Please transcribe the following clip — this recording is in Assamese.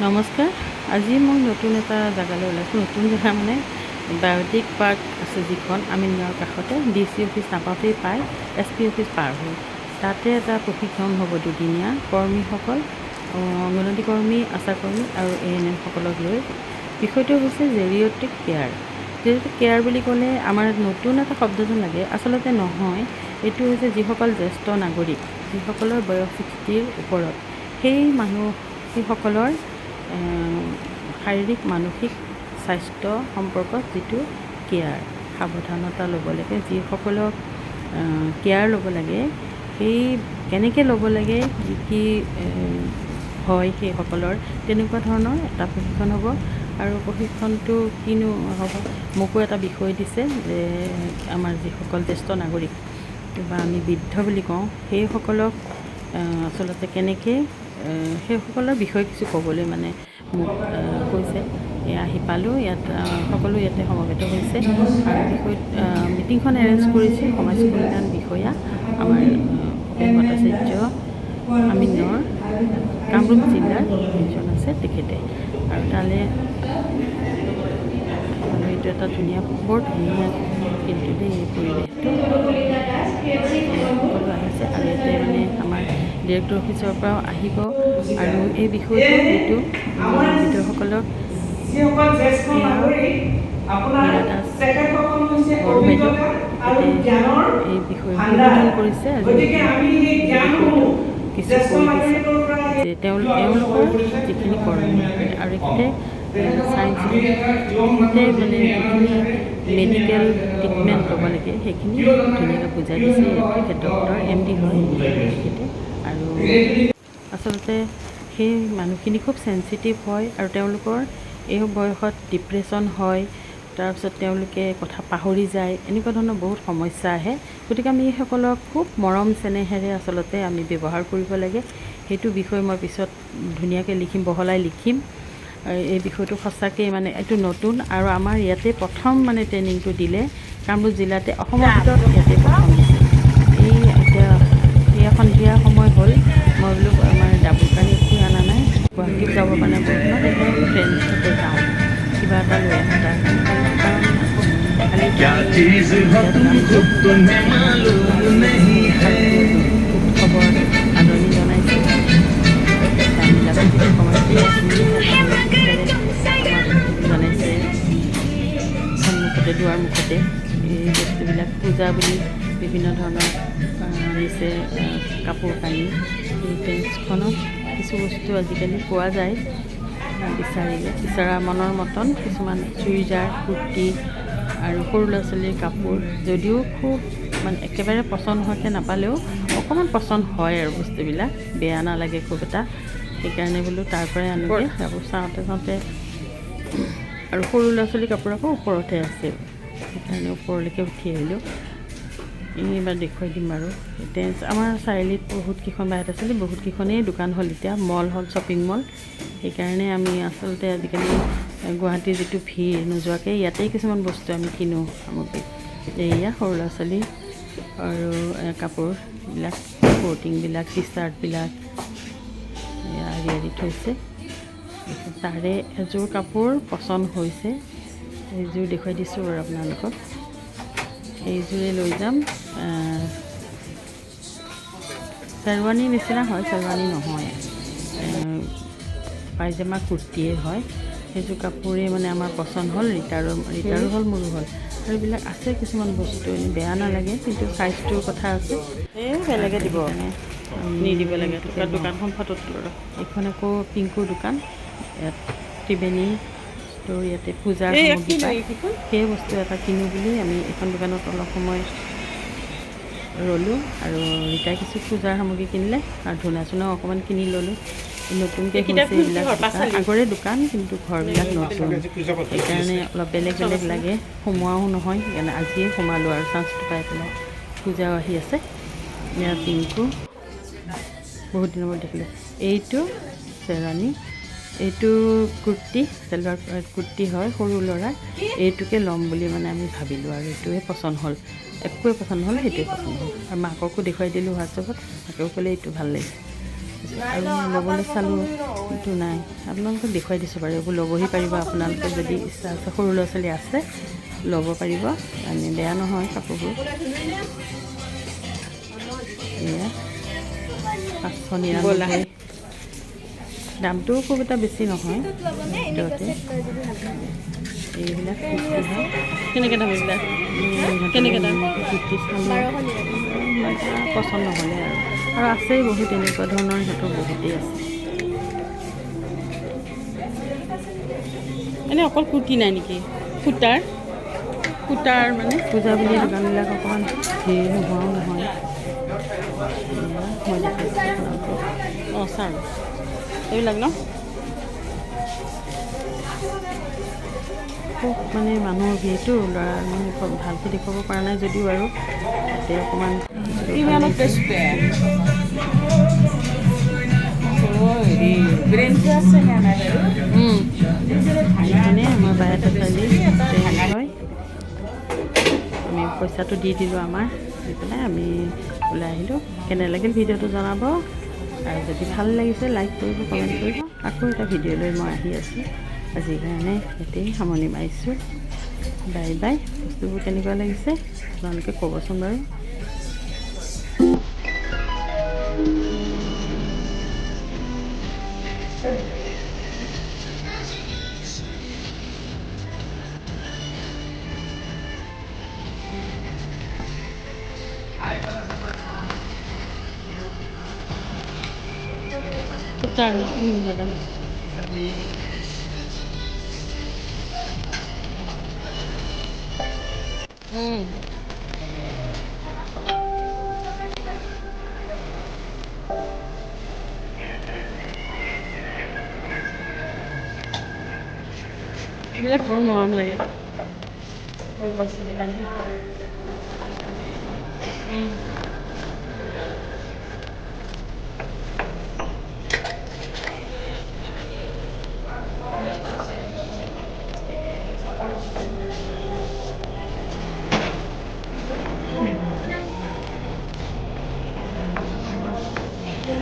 নমস্কাৰ। আজি মই নতুন এটা জেগালৈ ওলাইছোঁ। নতুন জেগা মানে বায়'টিক পাৰ্ক আছে, যিখন আমিনগাঁৱৰ কাষতে DC অফিচ নাপাওঁতেই পায়, SP অফিচ পাৰ হৈ। তাতে এটা প্ৰশিক্ষণ হ'ব দুদিনীয়া, কৰ্মীসকল, অংগনৱাড়ী কৰ্মী, আশা কৰ্মী আৰু ANM সকলক লৈ। বিষয়টো হৈছে জেৰিঅ'টিক কেয়াৰ। জেৰিঅ'টিক কেয়াৰ বুলি ক'লে আমাৰ নতুন এটা শব্দ যেন লাগে, আচলতে নহয়। এইটো হৈছে যিসকল জ্যেষ্ঠ নাগৰিক, যিসকলৰ বয়স 60ৰ ওপৰত, সেইসকলৰ শাৰীৰিক মানসিক স্বাস্থ্য সম্পৰ্কত যিটো কেয়াৰ, সাৱধানতা ল'ব লাগে, যিসকলক কেয়াৰ ল'ব লাগে, সেই কেনেকৈ ল'ব লাগে, কি হয় সেইসকলৰ, তেনেকুৱা ধৰণৰ এটা প্ৰশিক্ষণ হ'ব। আৰু প্ৰশিক্ষণটো কিনো হ'ব, মোকো এটা বিষয় দিছে যে আমাৰ যিসকল জ্যেষ্ঠ নাগৰিক বা আমি বৃদ্ধ বুলি কওঁ, সেইসকলক আচলতে কেনেকৈ, সেইসকলৰ বিষয়ে কিছু ক'বলৈ মানে মোক কৈছে। আহি পালোঁ, ইয়াত সকলো ইয়াতে সমবেত হৈছে আৰু বিষয়ত মিটিংখন এৰেঞ্জ কৰিছে সমাজ কল্যাণ বিষয়া আমাৰ ভূপেন ভট্টাচাৰ্য, আমিনৰ কামৰূপ জিলাৰ যিজন আছে তেখেতে। আৰু তালৈ এইটো এটা ধুনীয়া, বৰ ধুনীয়া কিন্তু দেই এই পৰিৱেশটো, সকলো আহিছে। আৰু ইয়াতে মানে আমাৰ ডিৰেক্টৰ অফিচৰ পৰাও আহিব আৰু এই বিষয়টো যিটো বৃদ্ধসকলক মীৰা দাস বৰবাইদেউ তেখেতে এই বিষয়ে উদ্বোধন কৰিছে আৰু বিষয়টো কিছু কৈ দিছে যে তেওঁলোকৰ যিখিনি কৰ্মী আৰু এইখিনিতে চায়েন্স মানে যিখিনি মেডিকেল ট্ৰিটমেণ্ট ল'ব লাগে সেইখিনি ধুনীয়াকৈ বুজাই দিছে। তেখেতৰ MD হয় তেখেতে। আৰু আচলতে সেই মানুহখিনি খুব চেঞ্চিটিভ হয় আৰু তেওঁলোকৰ এই বয়সত ডিপ্ৰেশ্যন হয়, তাৰপিছত তেওঁলোকে কথা পাহৰি যায়, এনেকুৱা ধৰণৰ বহুত সমস্যা আহে। গতিকে আমি এইসকলক খুব মৰম চেনেহেৰে আচলতে আমি ব্যৱহাৰ কৰিব লাগে। সেইটো বিষয় মই পিছত ধুনীয়াকৈ লিখিম, বহলাই লিখিম। এই বিষয়টো সঁচাকৈ মানে এইটো নতুন আৰু আমাৰ ইয়াতে প্ৰথম মানে ট্ৰেইনিংটো দিলে কামৰূপ জিলাতে, অসমৰ ভিতৰত ইয়াতে প্ৰথম দিছে। এতিয়া সন্ধিয়া সময় হ'ল, মই বোলো আমাৰ ডাবুল পানী একো অনা নাই, গুৱাহাটীত যাব কাৰণে বৰষুণত ট্ৰেইনতে যাওঁ, কিবা এটা লৈ আহোঁ তাৰ খবৰ আদৰণি জনাইছোঁ। জনাইছে সন্মুখতে, দুৱাৰ মুখতে এই বস্তুবিলাক পূজা বুলি বিভিন্ন ধৰণৰ আনিছে, কাপোৰ কানি। এই টেন্সখনত কিছু বস্তু আজিকালি পোৱা যায়, বিচৰা মনৰ মতন কিছুমান চুইজাৰ, কুৰ্তি আৰু সৰু ল'ৰা ছোৱালীৰ কাপোৰ, যদিও খুব মানে একেবাৰে পচন্দ হোৱাকৈ নাপালেও অকণমান পচন্দ হয় আৰু বস্তুবিলাক, বেয়া নালাগে খুব এটা। সেইকাৰণে বোলো তাৰ পৰাই আনোগৈ। কাপোৰ চাওঁতে আৰু সৰু ল'ৰা ছোৱালীৰ কাপোৰ আকৌ ওপৰতে আছিল, সেইকাৰণে ওপৰলৈকে উঠি আহিলোঁ। এইবাৰ দেখুৱাই দিম আৰু। এতিয়া আমাৰ চাৰিআলিত বহুতকেইখন বাহিৰত আছিলে, বহুতকেইখনেই দোকান হ'ল, এতিয়া মল হ'ল, শ্বপিং মল। সেইকাৰণে আমি আচলতে আজিকালি গুৱাহাটীৰ যিটো ভিৰ, নোযোৱাকৈ ইয়াতেই কিছুমান বস্তু আমি কিনো সামগ্ৰী। এয়া সৰু ল'ৰা ছোৱালী আৰু কাপোৰবিলাক, স্পৰ্টিংবিলাক, টি চাৰ্টবিলাক আৰি থৈছে। তাৰে এযোৰ কাপোৰ পচন্দ হৈছে, এইযোৰ দেখুৱাই দিছোঁ বাৰু আপোনালোকক। এইযোৰে লৈ যাম। শ্বেৰৱানীৰ নিচিনা হয়, শ্বেৰৱানী নহয়, পাইজামা কুৰ্তিয়ে হয়। সেইযোৰ কাপোৰেই মানে আমাৰ পচন্দ হ'ল, ৰিটাৰো হ'ল, মোৰো হ'ল। আৰু এইবিলাক আছে কিছুমান বস্তু, এনেই বেয়া নালাগে, কিন্তু চাইজটোৰ কথা আছে। বেলেগে দিব, নিদিব লাগে। দোকানখন ফটোত এইখন আকৌ পিংকুৰ দোকান, ইয়াত ত্ৰিবেণী ষ্ট'ৰ, ইয়াতে পূজাৰ সামগ্ৰী পায়। সেই বস্তু এটা কিনো বুলি আমি এইখন দোকানত অলপ সময় ৰ'লোঁ আৰু ৰীতাই কিছু পূজাৰ সামগ্ৰী কিনিলে আৰু ধূনা চূনাও অকণমান কিনি ল'লোঁ। নতুনকৈ হৈছে এইবিলাক দোকান, আগৰে দোকান কিন্তু ঘৰবিলাক নতুন, সেইকাৰণে অলপ বেলেগ লাগে, সোমোৱাও নহয়। সেইকাৰণে আজিয়ে সোমালোঁ আৰু চান্সটো পাই পেলাই। পূজাও আহি আছে। ইয়াৰ পিংকু বহুত দিনৰ মূৰত দেখিলোঁ। এইটো শ্বেৰৱানী, এইটো কুৰ্তি, চেলৱাৰ কুৰ্তি হয়, সৰু ল'ৰা। এইটোকে ল'ম বুলি মানে আমি ভাবিলোঁ আৰু এইটোৱে পচন্দ হ'ল, একোৱে পচন্দ নহ'ল, সেইটোৱে পচন্দ হ'ল। আৰু মাককো দেখুৱাই দিলোঁ হোৱাটছএপত, মাকেও ক'লে এইটো ভাল লাগিছে। আৰু ল'বলৈ চালোঁ কিন্তু নাই। আপোনালোকক দেখুৱাই দিছোঁ বাৰু, এইবোৰ ল'বহি পাৰিব আপোনালোকে যদি ইচ্ছা আছে, সৰু ল'ৰা ছোৱালী আছে ল'ব পাৰিব, মানে বেয়া নহয় কাপোৰবোৰ। এয়া 599, দামটোও খুব এটা বেছি নহয় ভিতৰতে। এইবিলাক কেনেকৈ দাম এইবিলাক? কেনেকৈ দাম? পচন্দ নহ'লে আৰু আছেই বহুত এনেকুৱা ধৰণৰ, সিহঁতৰ বহুতেই আছে। এনেই অকল কুৰ্তি নাই নেকি? সূতাৰ মানে পূজা বুলি দোকানবিলাক অকণমান ভিৰ নোহোৱাও নহয়। মই দেখাইছোঁ আপোনালোকক। অঁ ছাৰ এইবিলাক ন খুব মানে মানুহৰ ভিৰটো, ল'ৰা মানুহ ভালকৈ দেখুৱাব পৰা নাই যদিও আৰু তাতে অকণমান এইখনে আমাৰ বায়েতৰ ছোৱালী হয়। আমি পইচাটো দি দিলোঁ আমাৰ, দি পেলাই আমি ওলাই আহিলোঁ। কেনে লাগিল ভিডিঅ'টো জনাব, আৰু যদি ভাল লাগিছে লাইক কৰিব, কমেণ্ট কৰিব। আকৌ এটা ভিডিঅ' লৈ মই আহি আছোঁ। আজিৰ কাৰণে ইয়াতেই সামৰণি মাৰিছোঁ। Bye bye. বস্তুবোৰ কেনেকুৱা লাগিছে আপোনালোকে ক'বচোন বাৰু। ম্যাডাম এইবিলাক বৰ মৰম লাগে।